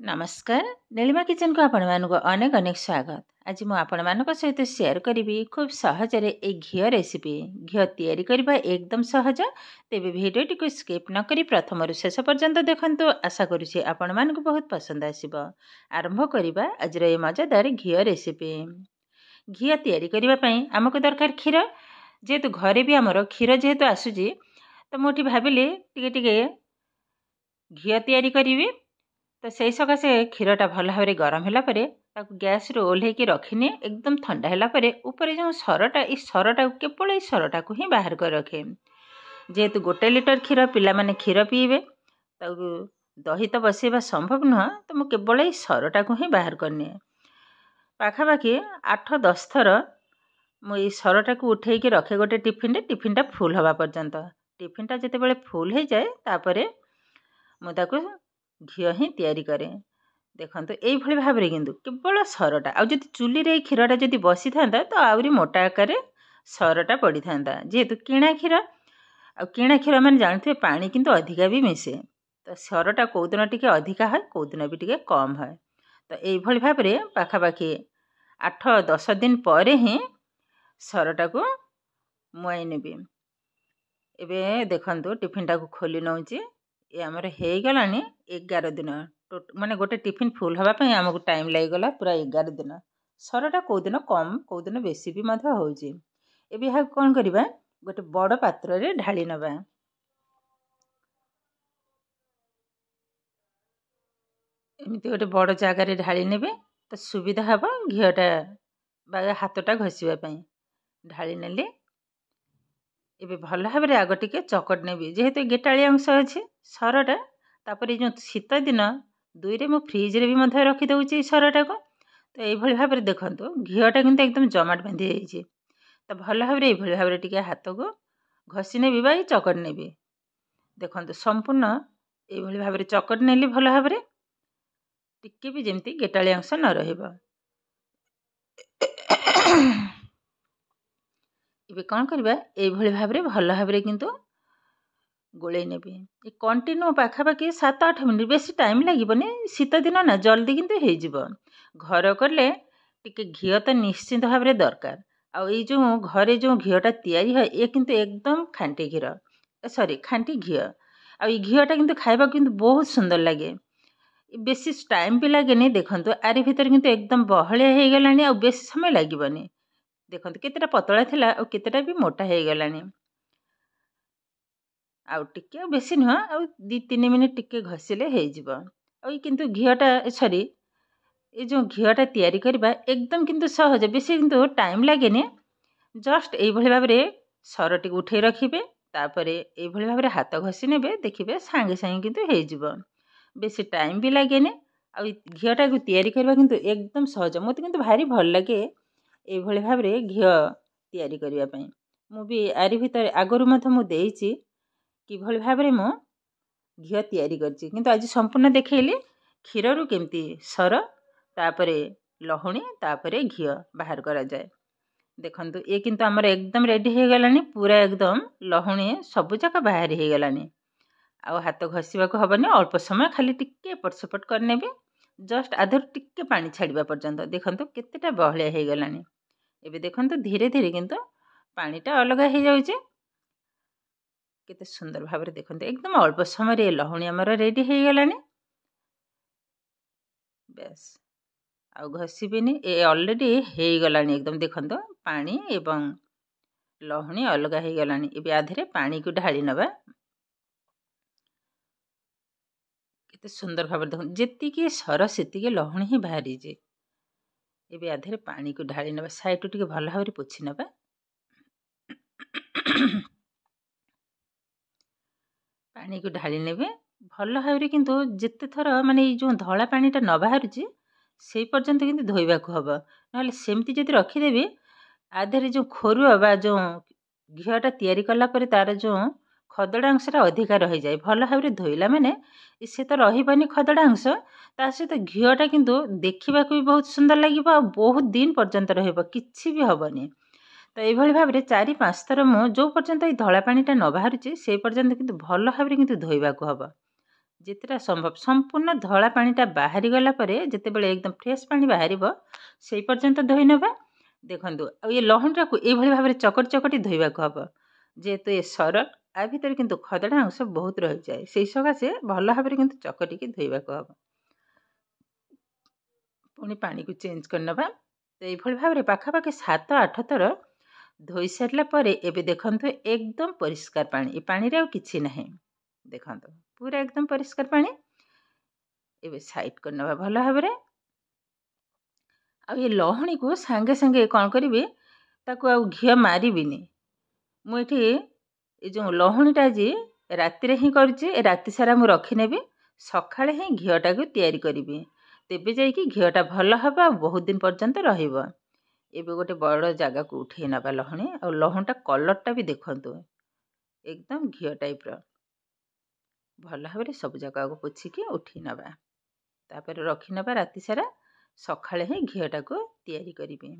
नमस्कार नीलिमा किचन को आपण मानक अनेक अनेक स्वागत। आज मु आपण मानक सहित शेयर करी खूब सहज ए घी रेसिपी। घी तैयारी करबा एकदम सहज। तेबे भिडियोटी को स्किप न करी प्रथम रु शेष पर्यंत देखंतु। आशा करूछि आपण मानक बहुत पसंद आसीबो। आरंभ करबा आज ए मजेदार घी रेसिपी। घी तैयारी करबा पई हमको दरकार क्षीर। जेहेतु घरे भी हमर क्षीर जेहेतु आसुजी तो मुठी भाबिली टिके घी तैयारी करी। तो से सकाशे क्षीरटा भल भाव में गरम है गैस रू ओल्हे रखिनी एकदम ठंडा है ऊपर जो सरटा ये सरटा केवल ये सरटा को ही बाहर कर रखे। जेहेतु 1 लिटर क्षीर पिला माने क्षीर पीबे दही तो बसैबा संभव नुह तो मुझे केवल ये सरटा को ही बाहर करनी। पाखापाखि 8-10 थर मुझे सरटा को उठे रखे गोटे टिफिनटा फुल हवा पर्यंत। टिफिनटा जिते फुल हो जाए तापर मुझे घी ही तैयारी करे। देखो ये भाव में किंतु केवल सरटा आदि चूली रे क्षीरटा जदि बसी था तो आहरी मोटा आकार सरटा पड़ी था। जेहेतु किणा क्षीर मैंने जानते पानी किंतु अधिका भी मिसे तो सरटा कौदिन टी अधिका है कौदिन भी टी कम है। तो ये भाव में पाखापाखि 8-10 दिन पर ही सरटा को मुआई नेबी। एबे देखंतु टिफिनटा को खोली नौची ये आमर हो गला 11 दिन माने गोटे टिफिन फुल हवापाई आमको टाइम लगिगला पूरा 11 दिन। सरटा कौदिन कम कौदिन बेसी भी होउची। एबे यहाँ कौन करबा गोटे बड़ पात्र रे ढाली नबा। एमती गोटे बड़ जगार ढाली नेबे तो सुविधा हम घीटा हाथटा घसीवाई ढाली नेले। एबे भल भाव में आग टिके चकट नेबी जेहेतु गेटाली अंश अच्छे सरटा तापर जो शीत दिन 2 रे मु फ्रिज रे भी रखी दउची सरटा को। तो ये भाव में देखो घीटा किंतु एकदम जमाट बांधी जाइए। तो भल भाव में ये भाव में हाथ को घसी नेबी बा चकट नेबी। देखो संपूर्ण ये भाव में चकट नेली भल भाव में टिके भी जमती गेटाली अंश न रहिबा। ये कौन करबा ये भाव में भल भाव में किंतु गोले नेबी। ये कंटिन्यू पाखापाखि 7-8 मिनट बेसी टाइम लगे। शीत दिन ना जल्दी किंतु हो जिवो। घर कले टिके घी तो निश्चिंत भाव में दरकार। आ जो घरे जो घीटा तैयारी है ये किंतु एकदम खांटी घीर सॉरी खांटी घी। आ घीटा किंतु खाइबा किंतु बहुत सुंदर लगे। बेसी टाइम भी लगे। देखंतु आरी भीतर किंतु एकदम बहलिया हो गलानी आ बेसी समय लागबनी। देखंतु केतेटा पतला थिला आ केतेटा भी मोटा हो गलानी। आउ टिके बेसी नुह आ 2-3 मिनट टिके घसीले हो जिवो। आ किंतु घीटा सॉरी ये जो घीटा तैयारी करबा एकदम किंतु सहज बेसी किंतु टाइम लागेनी। जस्ट ये भाव में सरटी उठे रखिए तापर ये भाव में हाथ घसी नेबे देखिए सांगे सांगे किंतु हो जिवो। बेसी टाइम भी लागेनी। आ घीटा को तैयारी करबा किंतु एकदम सहज। मते किंतु भारी भल लगे ये भाव में घी तैयारी करबा पई। मु भी आरी भीतर आगरु मथ मु देइची कि भल भाव में मु घी तैयारी करची किंतु आज संपूर्ण देखैली क्षीर रु केमती सर तापर लहुणी तापर घी बाहर करा जाए। देखंतु ये किंतु हमर एकदम रेडी हो गलानी पूरा एकदम लहुणी सब जाक बाहर हो गलानी। आ हाथ घसीबा को हबनी अल्प समय खाली टिके एपट सेपट करने भी जस्ट आधर टिके पानी छाड़िबा पर्यंत। देखंतु केतेटा बहलिया हो गलानी। एबे देखंतु धीरे धीरे किंतु पानीटा अलग हो जाउची। केते सुंदर भाव में देखते एकदम अल्प समय लहुणी आमर रेडी हो गलानी। बेस आ घसीबेनी ये ऑलरेडी हो गलानी एकदम। देखंतु पानी एवं लहुणी अलग हो गलानी। एबे आधरे पानी को ढाली नबा। केते सुंदर भाव देखो जेतिकी सर सेतिकी लहुणी ही बाहरी जे। एबे आधरे पानी को ढाली नबा साइड टिके भल भाव में पोछि नबा। पानी को ढाली नेबे भल भाव में किंतु जिते थर माने जो धला पानीटा न बाहरुची से पर्यंत किंतु धोइबा को हबो। नहले सेमती जदि रखिदेबी आधरे जो खोरुआ बा जो घीटा तैयारी कला पर तार जो खदड़ा अंशटा अधिका रही जाए। भल भाव में धोइला माने से तो रहीबनी खदड़ा अंश ता सहित घीटा किंतु देखा भी बहुत सुंदर लगे आ बहुत दिन पर्यंत रहिबो किछि भी हबनी। तो ये भाव में 4-5 थर मु जो पर्यंत ये धला पानीटा न बाहरुची से पर्यंत किंतु भल भाव में किंतु धोइबा को हबो। ଯେତେଟା ସମ୍ଭବ ସମ୍पूर्ण ଧଳା ପାଣିଟା ବାହାରି ଗଲା ପରେ ଯେତେବେଳେ एकदम ଫ୍ରେଶ୍ ପାଣି ବାହାରିବ ସେଇ ପର୍ଯ୍ୟନ୍ତ ଧୋଇ ନେବା। ଦେଖନ୍ତୁ ଆଉ ଏ ଲହୁଣୀଟାକୁ ଏଇଭଳି ଭାବରେ ଚକଟି ଧୋଇବାକୁ ହେବ। ଯେହେତୁ ଏ ସରଳ ଆ ଭିତରେ କିନ୍ତୁ ଖଦଡ଼ା ଅଂଶ ବହୁତ ରହିଯାଏ, ସେଇ ସକାଶେ ଭଲ ଭାବରେ କିନ୍ତୁ ଚକଟିକି ଧୋଇବାକୁ ହେବ। ପୁଣି ପାଣିକୁ ଚେଞ୍ଜ କରିନେବା। ତ ଏଇଭଳି ଭାବରେ ପାଖାପାଖି 7-8 ଥର ଧୋଇ ସାରିଲା ପରେ ଏବେ ଦେଖନ୍ତୁ एकदम ପରିଷ୍କାର ପାଣି। ଏ ପାଣିରେ ଆଉ କିଛି ନାହିଁ। ଦେଖନ୍ତୁ ପୁରା एकदम ପରିଷ୍କାର ପାଣି। ଏବେ ସାଇଡ୍ କରିନେବା ଭଲ ଭାବରେ। ଆଉ ଏ ଲହୁଣୀକୁ ସାଙ୍ଗେ ସାଙ୍ଗେ କ'ଣ କରିବି, ତାକୁ ଆଉ ଘିଅ ମାରିବିନି। ମୁଁ ଏଠି ଏ ଯେଉଁ ଲହୁଣୀଟା ଆଜି ରାତିରେ ହିଁ କରିଛି, ରାତି ସାରା ମୁଁ ରଖିନେବି, ସକାଳେ ହିଁ ଘିଅଟାକୁ ତିଆରି କରିବି। ତେବେ ଯାଇକି ଘିଅଟା ଭଲ ହେବ ଆଉ ବହୁତ ଦିନ ପର୍ଯ୍ୟନ୍ତ ରହିବ। ଏବେ ଗୋଟେ ବଡ଼ ଜାଗାକୁ ଉଠେଇ ନେବା ଲହୁଣୀ। ଆଉ ଲହୁଣୀଟା କଲର୍ଟା ବି ଦେଖନ୍ତୁ एकदम ଘିଅ ଟାଇପ୍ର। ଭଲ ଭାବରେ ସବୁ ଜାଗାକୁ ପୋଛିକି ଉଠେଇ ନେବା। ତାପରେ ରଖିନେବା ରାତି ସାରା, ସକାଳେ ହିଁ ଘିଅଟାକୁ ତିଆରି କରିବି।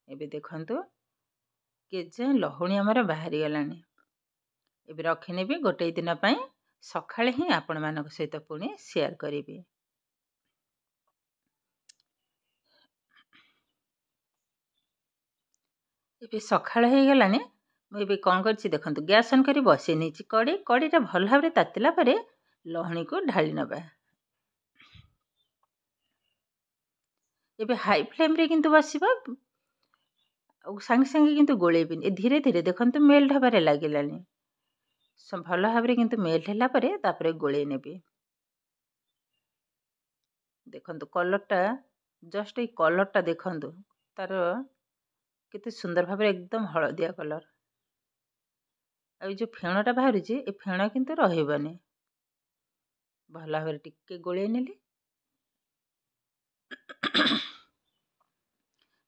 ଏବେ ଦେଖନ୍ତୁ କେଯାଏଁ ଲହୁଣୀ ଆମର ବାହାରିଗଲାଣି। ଏବେ ରଖିନେବି ଗୋଟେ ଦିନ ପାଇଁ, ସକାଳେ ହିଁ ଆପଣମାନଙ୍କ ସହିତ ପୁଣି ସେୟାର କରିବି। ଏବେ ସକାଳ ହେଇଗଲାଣି। ମୁଁ ଏବେ କ'ଣ କରିଛି ଦେଖନ୍ତୁ, ଗ୍ୟାସ୍ ଅନ୍ କରି ବସେଇ ନେଇଛି କଡ଼େଇଟା ଭଲ ଭାବରେ ତାତିଲା ପରେ ଲହୁଣୀକୁ ଢାଳି ନେବା। ଏବେ ହାଇ ଫ୍ଲେମ୍ରେ କିନ୍ତୁ ବସିବ, ଆଉ ସାଙ୍ଗେ ସାଙ୍ଗେ କିନ୍ତୁ ଗୋଳେଇବିନି। ଧୀରେ ଧୀରେ ଦେଖନ୍ତୁ ମେଲ୍ଟ ହେବାରେ ଲାଗିଲାଣି। ଭଲ ଭାବରେ କିନ୍ତୁ ମେଲ୍ଟ ହେଲା ପରେ ତାପରେ ଗୋଳେଇ ନେବି। ଦେଖନ୍ତୁ କଲର୍ଟା, ଜଷ୍ଟ ଏଇ କଲର୍ଟା ଦେଖନ୍ତୁ ତାର କେତେ ସୁନ୍ଦର ଭାବରେ एकदम ହଳଦିଆ କଲର୍। ଆଉ ଏ ଯେଉଁ ଫେଣଟା ବାହାରୁଛି, ଏ ଫେଣ କିନ୍ତୁ ରହିବନି। ଭଲ ଭାବରେ ଟିକେ ଗୋଳେଇ ନେଲି।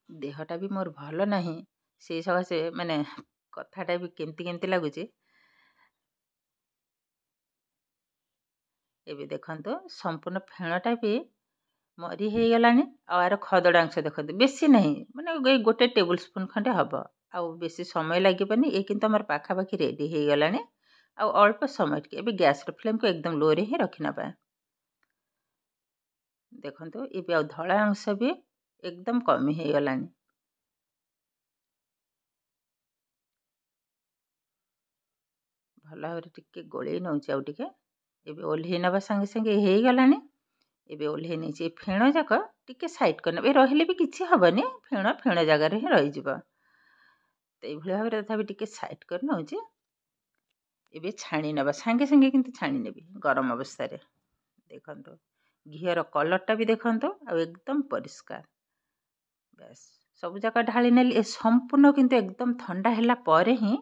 ଦେହଟା ବି ମୋର ଭଲ ନାହିଁ, ସେଇ ସକାଶେ ମାନେ କଥାଟା ବି କେମିତି କେମିତି ଲାଗୁଛି। ଏବେ ଦେଖନ୍ତୁ ସମ୍ପୂର୍ଣ୍ଣ ଫେଣଟା ବି ମରି ହେଇଗଲାଣି। ଆଉ ଆର ଖଦଡ଼ା ଅଂଶ ଦେଖନ୍ତୁ ବେଶୀ ନାହିଁ, ମାନେ ଏଇ 1 ଟେବୁଲ ସ୍ପୁନ୍ ଖଣ୍ଡେ ହେବ। ଆଉ ବେଶୀ ସମୟ ଲାଗିବନି। ଏ କିନ୍ତୁ ଆମର ପାଖାପାଖି ରେଡ଼ି ହେଇଗଲାଣି। ଆଉ ଅଳ୍ପ ସମୟ ଟିକେ ଏବେ ଗ୍ୟାସ୍ର ଫ୍ଲେମ୍କୁ एकदम ଲୋରେ ହିଁ ରଖିନେବା। ଦେଖନ୍ତୁ ଏବେ ଆଉ ଧଳା ଅଂଶ ବି एकदम କମି ହେଇଗଲାଣି। ଭଲ ଭାବରେ ଟିକେ ଗୋଳେଇ ନେଉଛି ଆଉ ଟିକେ। ଏବେ ଓହ୍ଲେଇ ନେବା ସାଙ୍ଗେ ସାଙ୍ଗେ ହେଇଗଲାଣି। ଏବେ ଓହ୍ଲେଇ ନେଇଛି। ଏ ଫେଣ ଯାକ ଟିକେ ସାଇଡ୍ କରିନେବା। ଏ ରହିଲେ ବି କିଛି ହେବନି, ଫେଣ ଜାଗାରେ ହିଁ ରହିଯିବ। ତ ଏଇଭଳି ଭାବରେ ତଥାପି ଟିକେ ସାଇଡ୍ କରି ନେଉଛି। ଏବେ ଛାଣି ନେବା, ସାଙ୍ଗେ ସାଙ୍ଗେ କିନ୍ତୁ ଛାଣି ନେବି ଗରମ ଅବସ୍ଥାରେ। ଦେଖନ୍ତୁ ଘିଅର କଲର୍ଟା ବି ଦେଖନ୍ତୁ ଆଉ एकदम ପରିଷ୍କାର। ବାସ୍ ସବୁ ଯାକ ଢାଳି ନେଲି। ଏ ସମ୍ପୂର୍ଣ୍ଣ କିନ୍ତୁ एकदम ଥଣ୍ଡା ହେଲା ପରେ ହିଁ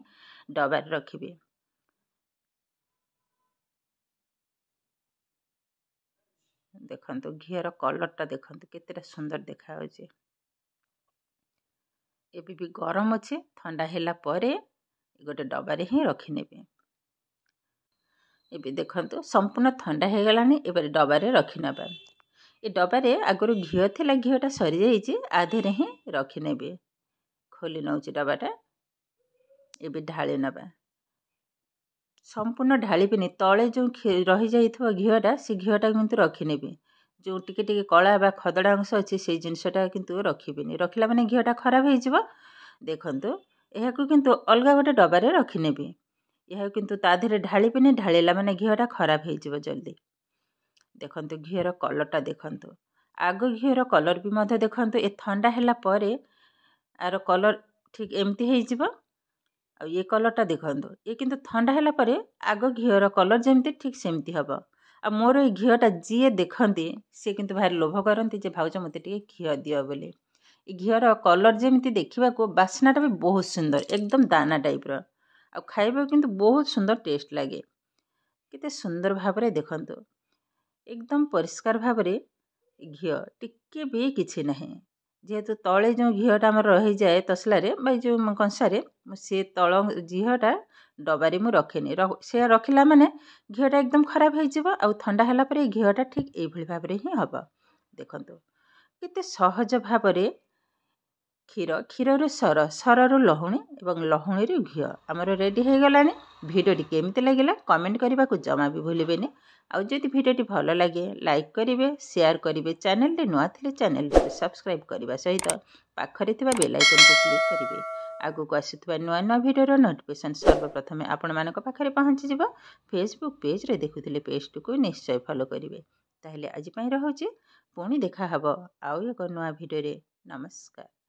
ଡବାରେ ରଖିବି। ଦେଖନ୍ତୁ ଘିଅର କଲର୍ଟା ଦେଖନ୍ତୁ କେତେଟା ସୁନ୍ଦର ଦେଖାଯାଉଛି। ଏବେ ବି ଗରମ ଅଛି, ଥଣ୍ଡା ହେଲା ପରେ ଗୋଟେ ଡବାରେ ହିଁ ରଖିନେବି। ଏବେ ଦେଖନ୍ତୁ ସମ୍ପୂର୍ଣ୍ଣ ଥଣ୍ଡା ହେଇଗଲାଣି। ଏବେ ଡବାରେ ରଖିନେବା। ଏ ଡବାରେ ଆଗରୁ ଘିଅ ଥିଲା, ଘିଅଟା ସରିଯାଇଛି, ଆଧେରେ ହିଁ ରଖିନେବି। ଖୋଲି ନେଉଛି ଡବାଟା। ଏବେ ଢାଳି ନେବା। ସମ୍ପୂର୍ଣ୍ଣ ଢାଳିବିନି, ତଳେ ଯେଉଁ ରହିଯାଇଥିବ ଘିଅଟା, ସେ ଘିଅଟା କିନ୍ତୁ ରଖିନେବି। ଯେଉଁ ଟିକେ ଟିକେ କଳା ବା ଖଦଡ଼ା ଅଂଶ ଅଛି, ସେଇ ଜିନିଷଟା କିନ୍ତୁ ରଖିବିନି। ରଖିଲା ମାନେ ଘିଅଟା ଖରାପ ହେଇଯିବ। ଦେଖନ୍ତୁ ଏହାକୁ କିନ୍ତୁ ଅଲଗା ଗୋଟେ ଡବାରେ ରଖିନେବି। ଏହାକୁ କିନ୍ତୁ ତା ଦେହରେ ଢାଳିବିନି, ଢାଳିଲା ମାନେ ଘିଅଟା ଖରାପ ହେଇଯିବ ଜଲ୍ଦି। ଦେଖନ୍ତୁ ଘିଅର କଲର୍ଟା ଦେଖନ୍ତୁ। ଆଗ ଘିଅର କଲର୍ ବି ମଧ୍ୟ ଦେଖନ୍ତୁ। ଏ ଥଣ୍ଡା ହେଲା ପରେ ଆର କଲର୍ ଠିକ୍ ଏମିତି ହେଇଯିବ। ଆଉ ଏ କଲର୍ଟା ଦେଖନ୍ତୁ, ଏ କିନ୍ତୁ ଥଣ୍ଡା ହେଲା ପରେ ଆଗ ଘିଅର କଲର୍ ଯେମିତି ଠିକ୍ ସେମିତି ହେବ। ଆଉ ମୋର ଏଇ ଘିଅଟା ଯିଏ ଦେଖନ୍ତି ସିଏ କିନ୍ତୁ ଭାରି ଲୋଭ କରନ୍ତି ଯେ ଭାଉଜ ମୋତେ ଟିକେ ଘିଅ ଦିଅ ବୋଲି। ଏ ଘିଅର କଲର୍ ଯେମିତି ଦେଖିବାକୁ, ବାସ୍ନାଟା ବି ବହୁତ ସୁନ୍ଦର, एकदम ଦାନା ଟାଇପ୍ର। ଆଉ ଖାଇବାକୁ କିନ୍ତୁ ବହୁତ ସୁନ୍ଦର ଟେଷ୍ଟ ଲାଗେ। କେତେ ସୁନ୍ଦର ଭାବରେ ଦେଖନ୍ତୁ एकदम ପରିଷ୍କାର ଭାବରେ ଘିଅ ଟିକେ ବି କିଛି ନାହିଁ। ଯେହେତୁ ତଳେ ଯେଉଁ ଘିଅଟା ଆମର ରହିଯାଏ ତସଲାରେ ବା ଯେଉଁ କଂସାରେ, ସେ ତଳ ଘିଅଟା ଡବାରେ ମୁଁ ରଖେନି। ସେ ରଖିଲା ମାନେ ଘିଅଟା एकदम ଖରାପ ହେଇଯିବ। ଆଉ ଥଣ୍ଡା ହେଲା ପରେ ଏ ଘିଅଟା ଠିକ୍ ଏଇଭଳି ଭାବରେ ହିଁ ହେବ। ଦେଖନ୍ତୁ କେତେ ସହଜ ଭାବରେ କ୍ଷୀରରୁ ସର, ସରରୁ ଲହୁଣୀ ଏବଂ ଲହୁଣୀରୁ ଘିଅ ଆମର ରେଡ଼ି ହୋଇଗଲାଣି। ଭିଡ଼ିଓଟି କେମିତି ଲାଗିଲା କମେଣ୍ଟ କରିବାକୁ ଜମା ବି ଭୁଲିବେନି। ଆଉ ଯଦି ଭିଡ଼ିଓଟି ଭଲ ଲାଗେ ଲାଇକ୍ କରିବେ, ସେୟାର କରିବେ। ଚ୍ୟାନେଲଟି ନୂଆ ଥିଲେ ଚ୍ୟାନେଲଟିକୁ ସବସ୍କ୍ରାଇବ୍ କରିବା ସହିତ ପାଖରେ ଥିବା ବେଲ୍ ଆଇକନକୁ କ୍ଲିକ୍ କରିବେ। ଆଗକୁ ଆସୁଥିବା ନୂଆ ନୂଆ ଭିଡ଼ିଓର ନୋଟିଫିକେସନ୍ ସର୍ବପ୍ରଥମେ ଆପଣମାନଙ୍କ ପାଖରେ ପହଞ୍ଚିଯିବ। ଫେସବୁକ୍ ପେଜ୍ରେ ଦେଖୁଥିଲେ ପେଜ୍ଟିକୁ ନିଶ୍ଚୟ ଫଲୋ କରିବେ। ତାହେଲେ ଆଜି ପାଇଁ ରହୁଛି, ପୁଣି ଦେଖାହେବ ଆଉ ଏକ ନୂଆ ଭିଡ଼ିଓରେ। ନମସ୍କାର।